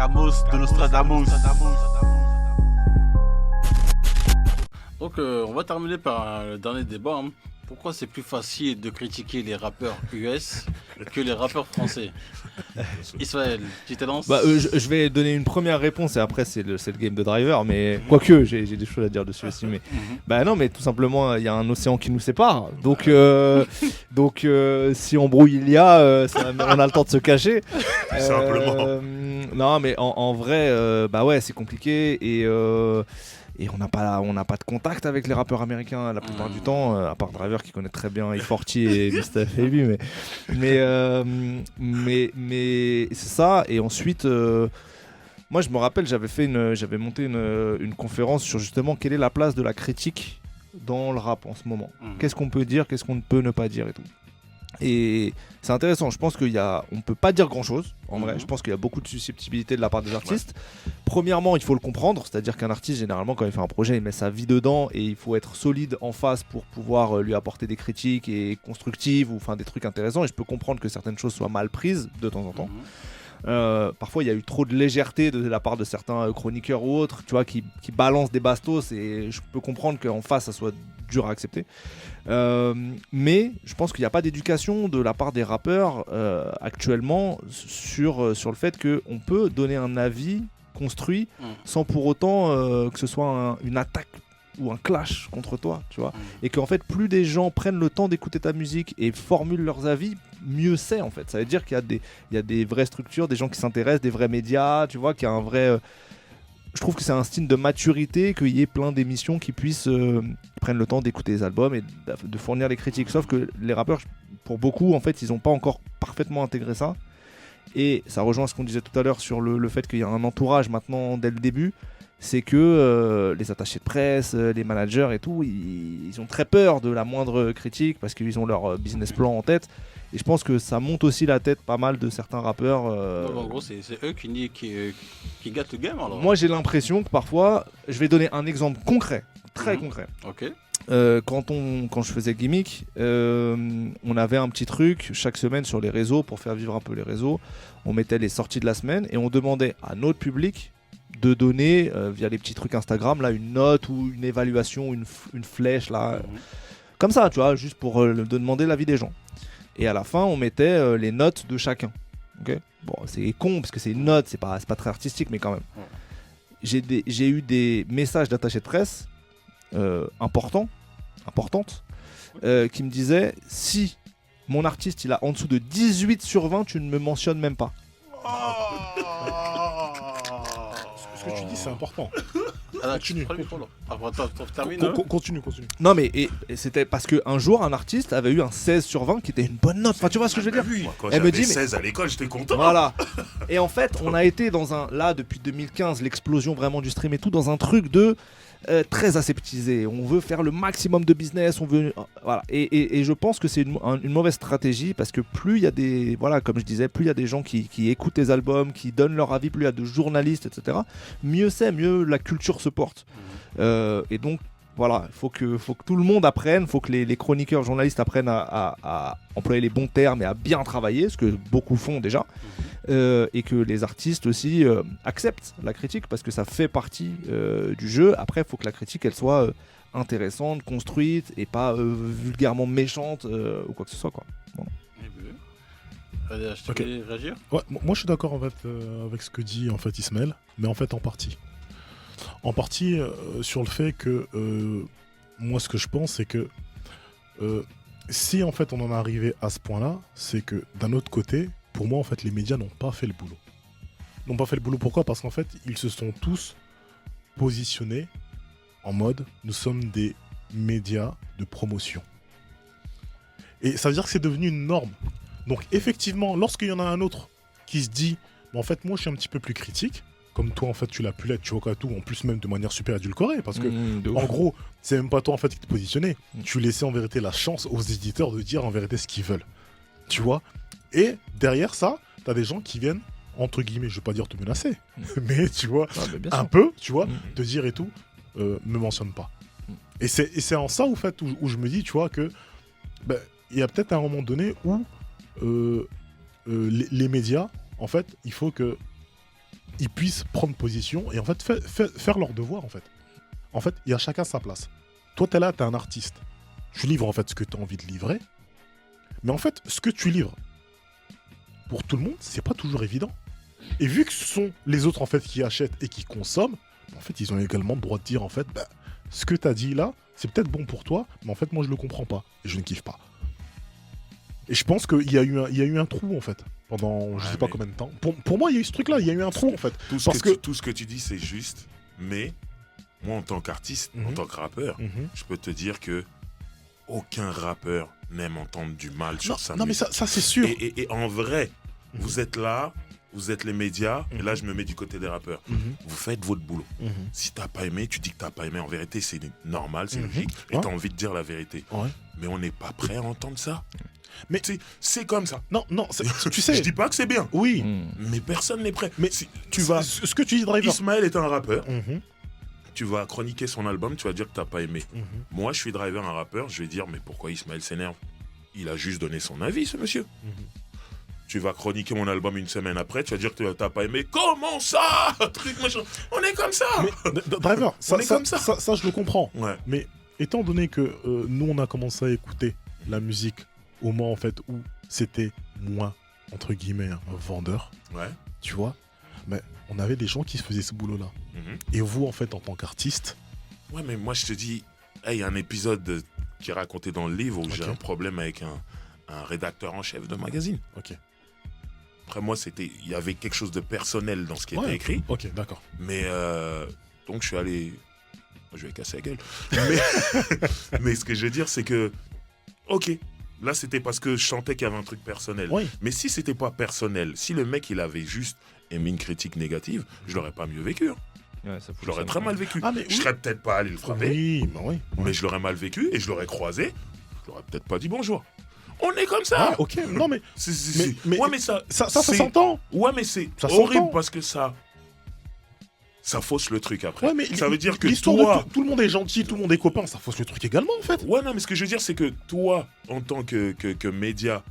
de Nostradamus. Donc on va terminer par le dernier débat. Hein. Pourquoi c'est plus facile de critiquer les rappeurs US que les rappeurs français? Ismaël, tu te lances? Je vais donner une première réponse et après c'est le game de Driver, mais quoique j'ai des choses à dire dessus aussi. Mais non, mais tout simplement il y a un océan qui nous sépare, donc si embrouille il y a, on a le temps de se cacher. Simplement. Non, mais en vrai, ouais, c'est compliqué et on n'a pas de contact avec les rappeurs américains la plupart du temps, à part Driver qui connaît très bien E40 et Mr. Heavy, mais c'est ça. Et ensuite, moi je me rappelle, j'avais monté une conférence sur justement quelle est la place de la critique dans le rap en ce moment. Qu'est-ce qu'on peut dire, qu'est-ce qu'on ne peut ne pas dire et tout. Et c'est intéressant, je pense on peut pas dire grand chose en vrai, je pense qu'il y a beaucoup de susceptibilité de la part des artistes. Premièrement, il faut le comprendre, c'est-à-dire qu'un artiste généralement quand il fait un projet il met sa vie dedans et il faut être solide en face pour pouvoir lui apporter des critiques et constructives ou enfin des trucs intéressants, et je peux comprendre que certaines choses soient mal prises de temps en temps. Parfois il y a eu trop de légèreté de la part de certains chroniqueurs ou autres, tu vois, qui balancent des bastos, et je peux comprendre qu'en face ça soit dur à accepter. Mais je pense qu'il n'y a pas d'éducation de la part des rappeurs actuellement sur le fait qu'on peut donner un avis construit sans pour autant que ce soit une attaque ou un clash contre toi, tu vois. Et qu'en fait plus des gens prennent le temps d'écouter ta musique et formulent leurs avis, mieux c'est en fait. Ça veut dire qu'il y a des vraies structures, des gens qui s'intéressent, des vrais médias, tu vois, qu'il y a un vrai... Je trouve que c'est un style de maturité qu'il y ait plein d'émissions qui puissent prennent le temps d'écouter les albums et de fournir les critiques. Sauf que les rappeurs, pour beaucoup, en fait, ils n'ont pas encore parfaitement intégré ça. Et ça rejoint ce qu'on disait tout à l'heure sur le fait qu'il y a un entourage maintenant dès le début. C'est que les attachés de presse, les managers et tout, ils ont très peur de la moindre critique parce qu'ils ont leur business plan en tête. Et je pense que ça monte aussi la tête pas mal de certains rappeurs. Donc en gros, c'est eux qui gâtent le game alors. Moi, j'ai l'impression que parfois, je vais donner un exemple concret, très concret. Ok. Quand je faisais Gimmick, on avait un petit truc chaque semaine sur les réseaux pour faire vivre un peu les réseaux. On mettait les sorties de la semaine et on demandait à notre public de donner via les petits trucs Instagram là une note ou une évaluation, une flèche là, comme ça, tu vois, juste pour demander l'avis des gens. Et à la fin, on mettait les notes de chacun. Okay, bon, c'est con parce que c'est une note, c'est pas très artistique, mais quand même. J'ai eu des messages d'attachés de presse importantes, qui me disaient si mon artiste il a en dessous de 18 sur 20, tu ne me mentionnes même pas. Ce que tu dis, c'est important. Continue. Continue. Non, mais et c'était parce qu'un jour, un artiste avait eu un 16 sur 20 qui était une bonne note. Enfin, tu vois ce que je veux dire? Moi, quand j'avais 16 à l'école, j'étais content. Voilà. Et en fait, on a été là, depuis 2015, l'explosion vraiment du stream et tout, dans un truc de très aseptisé. On veut faire le maximum de business, voilà. Et je pense que c'est une mauvaise stratégie parce que plus il y a des, voilà, comme je disais, plus il y a des gens qui écoutent les albums, qui donnent leur avis, plus il y a de journalistes, etc. Mieux la culture se porte. Et donc voilà, il faut que tout le monde apprenne, il faut que les chroniqueurs, journalistes apprennent à employer les bons termes et à bien travailler, ce que beaucoup font déjà, et que les artistes aussi acceptent la critique parce que ça fait partie du jeu. Après, il faut que la critique elle soit intéressante, construite et pas vulgairement méchante ou quoi que ce soit, quoi. Voilà. Allez, je te laisse réagir. Ouais, moi je suis d'accord en fait avec ce que dit en fait Ismaël, mais en fait en partie. En partie sur le fait que moi ce que je pense c'est que si en fait on en est arrivé à ce point-là, c'est que d'un autre côté, pour moi en fait les médias n'ont pas fait le boulot. N'ont pas fait le boulot pourquoi? Parce qu'en fait ils se sont tous positionnés en mode nous sommes des médias de promotion. Et ça veut dire que c'est devenu une norme. Donc effectivement, lorsqu'il y en a un autre qui se dit en fait moi je suis un petit peu plus critique, comme toi en fait tu l'as pu l'être, tu vois tout, en plus même de manière super édulcorée, parce que en gros c'est même pas toi en fait qui te positionnais, tu laissais en vérité la chance aux éditeurs de dire en vérité ce qu'ils veulent, tu vois. Et derrière ça, t'as des gens qui viennent entre guillemets, je vais pas dire te menacer, mais tu vois, un peu, tu vois, te dire et tout, me mentionne pas. Et c'est en ça, en fait, où je me dis, tu vois, que il y a peut-être un moment donné où les médias, en fait, il faut que ils puissent prendre position et en fait faire leur devoir en fait. En fait, il y a chacun sa place. Toi, t'es là, t'es un artiste. Tu livres en fait ce que t'as envie de livrer. Mais en fait, ce que tu livres, pour tout le monde, c'est pas toujours évident. Et vu que ce sont les autres en fait qui achètent et qui consomment, en fait, ils ont également le droit de dire en fait, bah, ce que t'as dit là, c'est peut-être bon pour toi, mais en fait, moi, je le comprends pas et je ne kiffe pas. Et je pense qu'il y a eu un trou en fait pendant je sais pas combien de temps. Pour moi, il y a eu ce truc-là, il y a eu un trou en fait. Tout ce que tu dis, c'est juste, mais moi, en tant qu'artiste, en tant que rappeur, je peux te dire que aucun rappeur n'aime entendre du mal sur sa musique. Non, mais ça c'est sûr. Et en vrai, vous êtes là, vous êtes les médias, et là, je me mets du côté des rappeurs. Vous faites votre boulot. Si t'as pas aimé, tu dis que t'as pas aimé. En vérité, c'est normal, c'est logique, et t'as envie de dire la vérité. Mais on n'est pas prêt à entendre ça. Mais c'est comme ça. Non, tu sais. Je dis pas que c'est bien. Oui. Mais personne n'est prêt. Mais tu vas. Ce que tu dis, Driver. Ismaël est un rappeur. Tu vas chroniquer son album, tu vas dire que t'as pas aimé. Moi, je suis Driver, un rappeur, je vais dire, mais pourquoi Ismaël s'énerve? Il a juste donné son avis, ce monsieur. Tu vas chroniquer mon album une semaine après, tu vas dire que t'as pas aimé. Comment ça? Truc machin. On est comme ça. Mais, Driver, ça, je le comprends. Ouais. Mais étant donné que nous, on a commencé à écouter la musique au moment en fait où c'était moins, entre guillemets, vendeur, tu vois, mais on avait des gens qui se faisaient ce boulot-là. Et vous, en fait, en tant qu'artiste... Ouais, mais moi, je te dis, il y a un épisode qui est raconté dans le livre où j'ai un problème avec un rédacteur en chef de magazine. Après, moi, il y avait quelque chose de personnel dans ce qui était écrit. Ok, d'accord. Mais, donc, je suis allé... Je vais casser la gueule. Mais ce que je veux dire, c'est que... Ok, là, c'était parce que je sentais qu'il y avait un truc personnel. Mais si c'était pas personnel, si le mec, il avait juste émis une critique négative, je l'aurais pas mieux vécu. Je l'aurais très mal vécu. Je serais peut-être pas allé le frapper. Mais je l'aurais mal vécu et je l'aurais croisé. Je l'aurais peut-être pas dit bonjour. On est comme ça. Ok, non mais... mais ça s'entend. Ouais, mais c'est horrible parce que ça fausse le truc après. Ça veut dire que toi... Tout le monde est gentil, tout le monde est copain, ça fausse le truc également en fait. Ouais, non, mais ce que je veux dire, c'est que toi, en tant que média,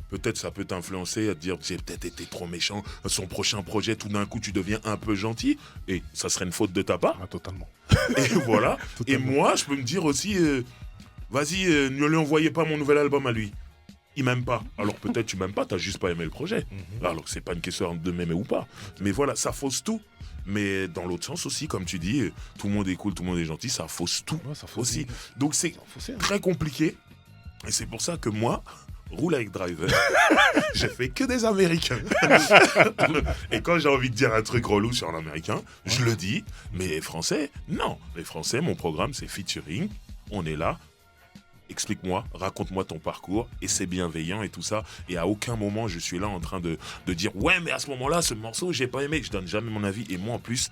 peut-être ça peut t'influencer à te dire j'ai peut-être été trop méchant, son prochain projet, tout d'un coup, tu deviens un peu gentil, et ça serait une faute de ta part. Totalement. Et voilà. Et moi, je peux me dire aussi, vas-y, ne lui envoyez pas mon nouvel album à lui. Il m'aime pas. Alors peut-être tu m'aimes pas, t'as juste pas aimé le projet. Alors que c'est pas une question de m'aimer ou pas. Mais voilà, ça fausse tout. Mais dans l'autre sens aussi, comme tu dis, tout le monde est cool, tout le monde est gentil, ça fausse tout aussi. Donc c'est très compliqué. Et c'est pour ça que moi, roule avec Driver, j'ai fait que des Américains. Et quand j'ai envie de dire un truc relou sur un Américain, je le dis. Mais les Français, non. Les Français, mon programme, c'est featuring. On est là. Explique-moi, raconte-moi ton parcours, et c'est bienveillant et tout ça. Et à aucun moment, je suis là en train de dire ouais, mais à ce moment-là, ce morceau, j'ai pas aimé. Je donne jamais mon avis. Et moi, en plus,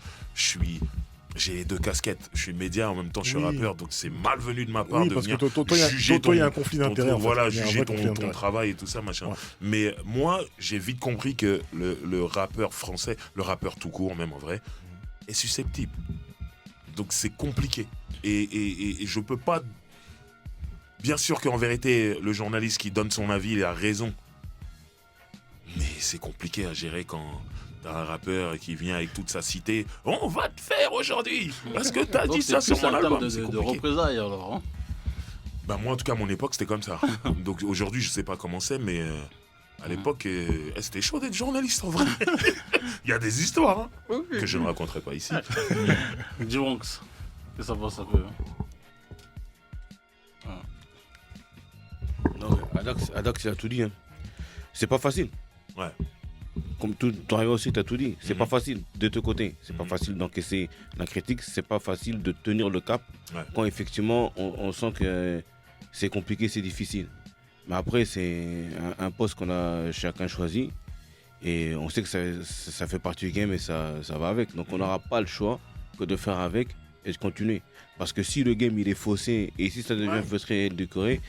j'ai deux casquettes. Je suis média, en même temps, je suis rappeur. Donc, c'est malvenu de ma part de venir juger il y a un conflit d'intérêt. Voilà, juger ton travail et tout ça, machin. Mais moi, j'ai vite compris que le rappeur français, le rappeur tout court, même en vrai, est susceptible. Donc, c'est compliqué. Et je peux pas... Bien sûr qu'en vérité, le journaliste qui donne son avis, il a raison. Mais c'est compliqué à gérer quand t'as un rappeur qui vient avec toute sa cité. On va te faire aujourd'hui parce que t'as dit ça sur mon album. C'est de représailles alors. Hein. Bah moi en tout cas à mon époque c'était comme ça. Donc aujourd'hui je sais pas comment c'est, mais à l'époque c'était chaud d'être journaliste en vrai. Il y a des histoires que je ne raconterai pas ici. J-Wonks, que ça passe un peu. Non, Adax, il a tout dit. Hein. C'est pas facile. Ouais. Comme tout arrivé aussi, tu as tout dit. C'est pas facile de deux côtés. C'est pas facile d'encaisser la critique. C'est pas facile de tenir le cap quand effectivement on sent que c'est compliqué, c'est difficile. Mais après, c'est un poste qu'on a chacun choisi. Et on sait que ça fait partie du game et ça va avec. Donc on n'aura pas le choix que de faire avec et de continuer. Parce que si le game il est faussé et si ça devient frustré et décoré,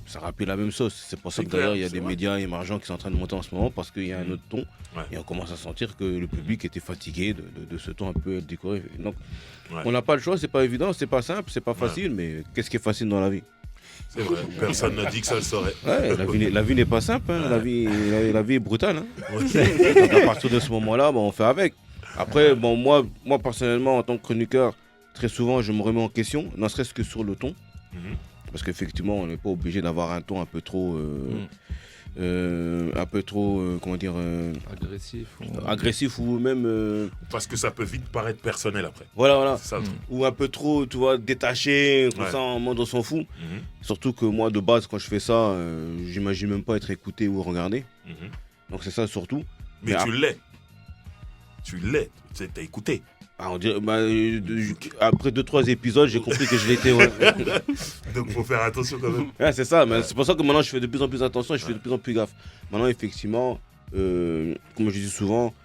ça rappelle la même sauce. C'est pour ça que d'ailleurs il y a des médias émergents qui sont en train de monter en ce moment parce qu'il y a un autre ton et on commence à sentir que le public était fatigué de ce ton un peu décoré. Donc on n'a pas le choix, c'est pas évident, c'est pas simple, c'est pas facile, mais qu'est-ce qui est facile dans la vie? C'est vrai, personne n'a dit que ça le serait. Ouais, la vie n'est pas simple, hein. La vie est brutale. Hein. Donc à partir de ce moment-là, on fait avec. Après, bon, moi, personnellement, en tant que chroniqueur, très souvent, je me remets en question, ne serait-ce que sur le ton. Parce qu'effectivement, on n'est pas obligé d'avoir un ton un peu trop... comment dire, agressif ou même Parce que ça peut vite paraître personnel après. voilà. C'est ça, le truc. Ou un peu trop, tu vois, détaché, comme ça, en mode on s'en fout. Surtout que moi, de base, quand je fais ça, j'imagine même pas être écouté ou regardé. Donc c'est ça surtout. Mais tu l'es. Tu l'es. T'as écouté. Ah, on dirait, après 2-3 épisodes, j'ai compris que je l'étais. Ouais. Donc faut faire attention quand même. Ouais, c'est ça, mais c'est pour ça que maintenant je fais de plus en plus attention et je fais de plus en plus gaffe. Maintenant, effectivement, comme je dis souvent,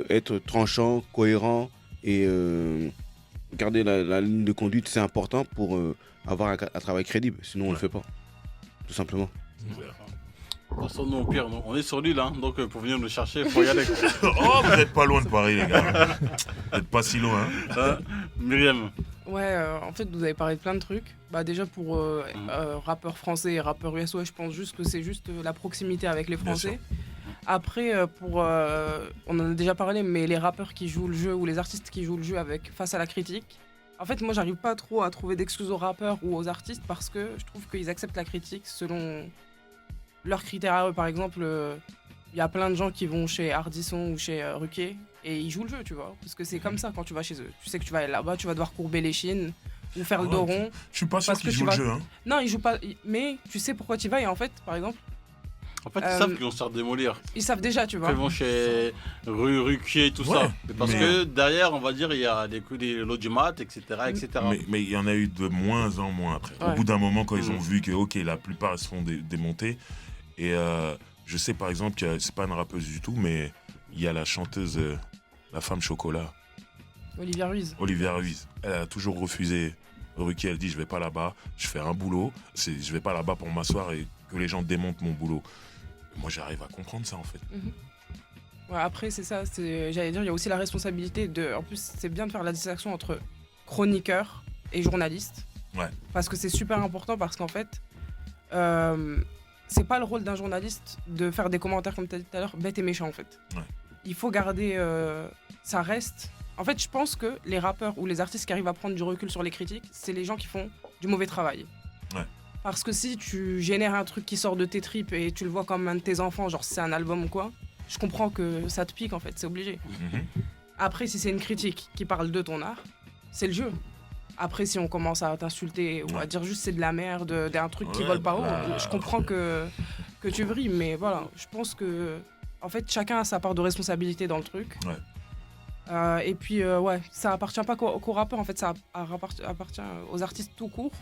être tranchant, cohérent et garder la ligne de conduite, c'est important pour avoir un travail crédible. Sinon, on ne le fait pas. Tout simplement. De toute façon, nous, au pire, on est sur l'île, hein, donc pour venir nous chercher, il faut y aller. Oh, vous n'êtes pas loin de Paris, les gars. Vous n'êtes pas si loin. Myriam. Ouais, en fait, vous avez parlé de plein de trucs. Bah, déjà, pour rappeurs français et rappeurs US, ouais, je pense juste que c'est juste la proximité avec les Français. Après, on en a déjà parlé, mais les rappeurs qui jouent le jeu ou les artistes qui jouent le jeu face à la critique, en fait, moi, j'arrive pas trop à trouver d'excuses aux rappeurs ou aux artistes parce que je trouve qu'ils acceptent la critique selon leurs critères à eux. Par exemple, il y a plein de gens qui vont chez Ardisson ou chez Ruquier et ils jouent le jeu, tu vois. Parce que c'est comme ça quand tu vas chez eux. Tu sais que tu vas aller là-bas, tu vas devoir courber les chines ou faire le dos rond. Je suis pas sûr qu'ils jouent le jeu. Hein. Non, ils jouent pas. Mais tu sais pourquoi tu y vas et en fait, par exemple. En fait, ils savent qu'ils vont se faire démolir. Ils savent déjà, tu vois. Ils vont chez Ruquier et tout ça. Parce que derrière, on va dire, il y a des l'audimat, etc. Mais il y en a eu de moins en moins après. Au bout d'un moment, quand ils ont vu que, ok, la plupart se font démonter. Et je sais par exemple que c'est pas une rappeuse du tout, mais il y a la chanteuse, la femme chocolat. Olivia Ruiz. Elle a toujours refusé. Ruquier, elle dit je vais pas là-bas, je fais un boulot, je vais pas là-bas pour m'asseoir et que les gens démontent mon boulot. Moi j'arrive à comprendre ça en fait. Ouais, après c'est ça, j'allais dire il y a aussi la responsabilité de. En plus c'est bien de faire la distinction entre chroniqueur et journaliste. Ouais. Parce que c'est super important parce qu'en fait c'est pas le rôle d'un journaliste de faire des commentaires comme tu as dit tout à l'heure bêtes et méchants en fait. Ouais. Il faut garder ça reste. En fait, je pense que les rappeurs ou les artistes qui arrivent à prendre du recul sur les critiques, c'est les gens qui font du mauvais travail. Ouais. Parce que si tu génères un truc qui sort de tes tripes et tu le vois comme un de tes enfants, genre c'est un album ou quoi, je comprends que ça te pique en fait, c'est obligé. Après, si c'est une critique qui parle de ton art, c'est le jeu. Après, si on commence à t'insulter ou à dire juste c'est de la merde, d'un truc qui vole pas haut, je comprends que tu vrilles, mais voilà, je pense que en fait chacun a sa part de responsabilité dans le truc. Ouais. Et puis, ça appartient pas qu'aux rappeurs, en fait, ça appartient aux artistes tout court.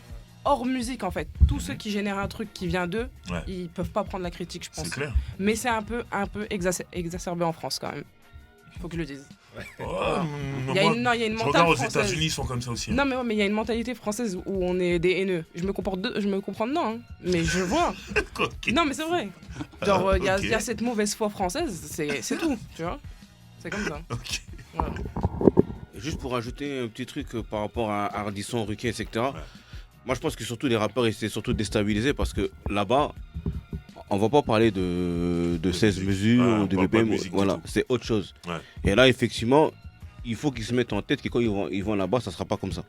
Hors musique, en fait. Tous ceux qui génèrent un truc qui vient d'eux, ils peuvent pas prendre la critique, je pense. C'est clair. Mais c'est un peu exacerbé en France, quand même. Faut que je le dise. Il y a une mentalité regarde aux française. États-Unis, ils sont comme ça aussi. Hein. Non, mais il y a une mentalité française où on est des haineux. Je me comprends dedans, hein, mais je vois. Okay. Non, mais c'est vrai. Genre, il y a cette mauvaise foi française, c'est tout, tu vois. C'est comme ça. Ok. Voilà. Et juste pour ajouter un petit truc par rapport à Ardisson, Ruquier, etc. Moi, je pense que surtout les rappeurs, ils étaient surtout déstabilisés parce que là-bas, on va pas parler de 16 mesures ou de BPM. Voilà, c'est autre chose. Ouais. Et là, effectivement, il faut qu'ils se mettent en tête que quand ils vont là-bas, ça sera pas comme ça.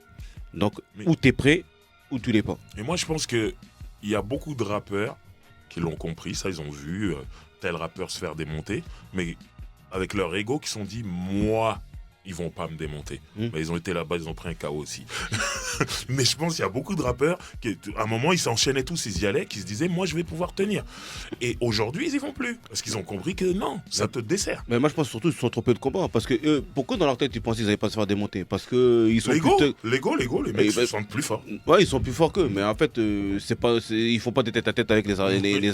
Donc, ou t'es prêt, ou tu l'es pas. Et moi, je pense qu'il y a beaucoup de rappeurs qui l'ont compris, ça, ils ont vu tel rappeur se faire démonter, mais avec leur ego, qui se sont dit, moi, ils vont pas me démonter. Mais ils ont été là-bas, ils ont pris un KO aussi. Mais je pense qu'il y a beaucoup de rappeurs qui, à un moment, ils s'enchaînaient tous, ils y allaient, qui se disaient, moi, je vais pouvoir tenir. Et aujourd'hui, ils y vont plus. Parce qu'ils ont compris que non, ça te dessert. Mais moi, je pense surtout qu'ils se sont trompés de combat. Parce que pourquoi dans leur tête, ils pensaient qu'ils n'allaient pas se faire démonter? Parce que ils sont L'ego, les mecs se sentent plus forts. Ouais, ils sont plus forts qu'eux. Mais en fait, ils font pas des tête-à-tête avec les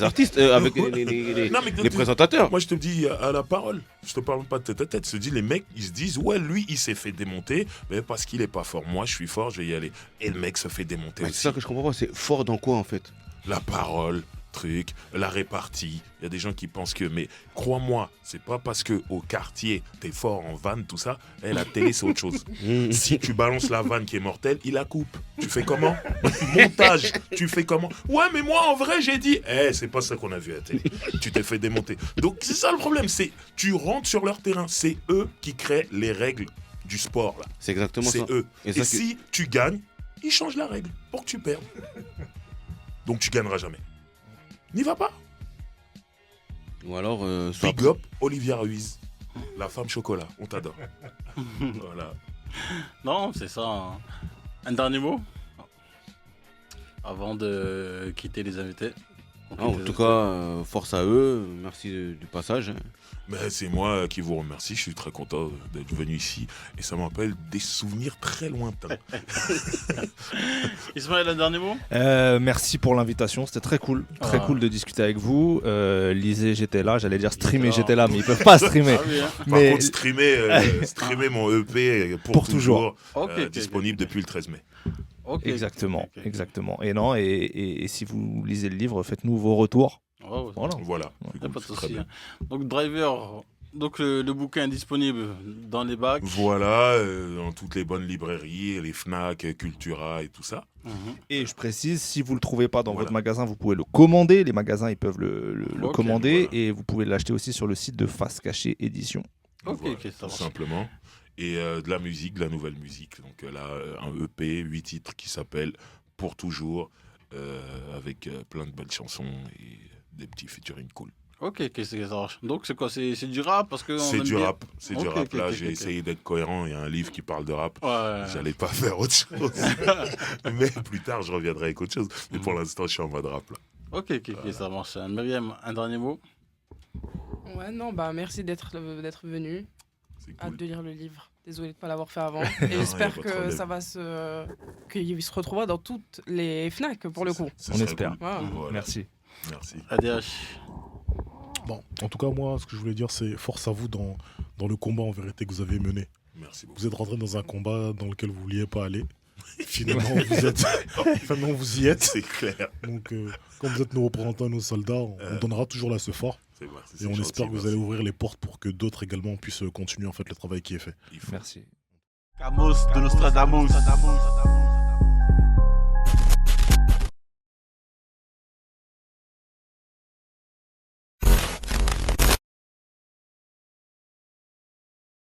artistes, avec les présentateurs. Moi, je te dis à la parole. Je te parle pas de tête-à-tête. Je te dis, les mecs, ils se disent, ouais, lui, il s'est fait démonter, mais parce qu'il est pas fort. Moi, je suis fort, je vais y aller. Et le mec se fait démonter aussi. C'est ça que je comprends pas. C'est fort dans quoi, en fait? La parole, truc, la répartie. Il y a des gens qui pensent que, mais crois-moi, c'est pas parce que au quartier t'es fort en vanne, tout ça, la télé c'est autre chose. Si tu balances la vanne qui est mortelle, il la coupe. Tu fais comment? Montage, tu fais comment? Ouais, mais moi en vrai j'ai dit, c'est pas ça qu'on a vu à la télé. Tu t'es fait démonter. Donc c'est ça le problème, c'est tu rentres sur leur terrain, c'est eux qui créent les règles du sport là. C'est exactement ça. C'est eux. Et Et ça si tu gagnes, ils changent la règle pour que tu perdes. Donc tu gagneras jamais. N'y va pas. Ou alors, soit Big up Olivia Ruiz, la femme chocolat. On t'adore. Voilà. Non, c'est ça. Hein. Un dernier mot avant de quitter les invités. en tout cas, force à eux. Merci du passage. Hein. Mais c'est moi qui vous remercie. Je suis très content d'être venu ici. Et ça me rappelle des souvenirs très lointains. Ismaël, un dernier mot? Merci pour l'invitation, c'était très cool. Très cool de discuter avec vous. Lisez, j'étais là. J'allais dire streamer, j'étais là, mais ils peuvent pas streamer. Ah oui, hein. Par Mais contre, streamer mon EP pour toujours. Disponible depuis le 13 mai. Ok. Exactement, Ok. exactement. Et non, et si vous lisez le livre, faites-nous vos retours. Oh, Voilà. Voilà. y a pas de C'est très souci. bien. Hein. Donc, Driver, donc le bouquin est disponible dans les bacs. Voilà, dans toutes les bonnes librairies, les Fnac, Cultura et tout ça. Mhm. Et je précise, si vous le trouvez pas dans Voilà. votre magasin, vous pouvez le commander. Les magasins, ils peuvent le Ok, commander. voilà. Et vous pouvez l'acheter aussi sur le site de Face Cachée Édition. Ok, Voilà, ok, ça tout marche. simplement. Et de la musique, de la nouvelle musique. Donc là, un EP, 8 titres qui s'appelle Pour toujours, avec plein de belles chansons et des petits featuring cool. Ok, ok, ça marche. Donc, c'est quoi? C'est du rap parce que C'est on aime du bien- rap, c'est du Ok, rap. ok, Là, ok, j'ai ok. essayé d'être cohérent. Il y a un livre qui parle de rap. Ouais. J'allais pas faire autre chose. Mais plus tard, je reviendrai avec autre chose. Mais pour l'instant, je suis en mode rap là. Ok, ok, ok, ça marche. Myriam, un dernier mot? Ouais, non, bah merci d'être venu. C'est Hâte cool. de lire le livre. Désolé de ne pas l'avoir fait avant. y Et a j'espère pas de que problème. ça va qu'il se retrouvera dans toutes les Fnac pour le coup. Ce On serait espère. cool. Ouais. Voilà. Merci. Merci. ADH. Bon, en tout cas, moi, ce que je voulais dire, c'est force à vous dans le combat en vérité que vous avez mené. Merci beaucoup. Vous êtes rentré dans un combat dans lequel vous vouliez pas aller. Finalement, finalement, vous y êtes. C'est clair. Donc, comme vous êtes nos représentants, nos soldats, on donnera toujours là ce fort. C'est vrai, c'est Et on gentil, espère que vous merci. allez ouvrir les portes pour que d'autres également puissent continuer en fait le travail qui est fait. Il faut. Merci. Camos de Nostradamus.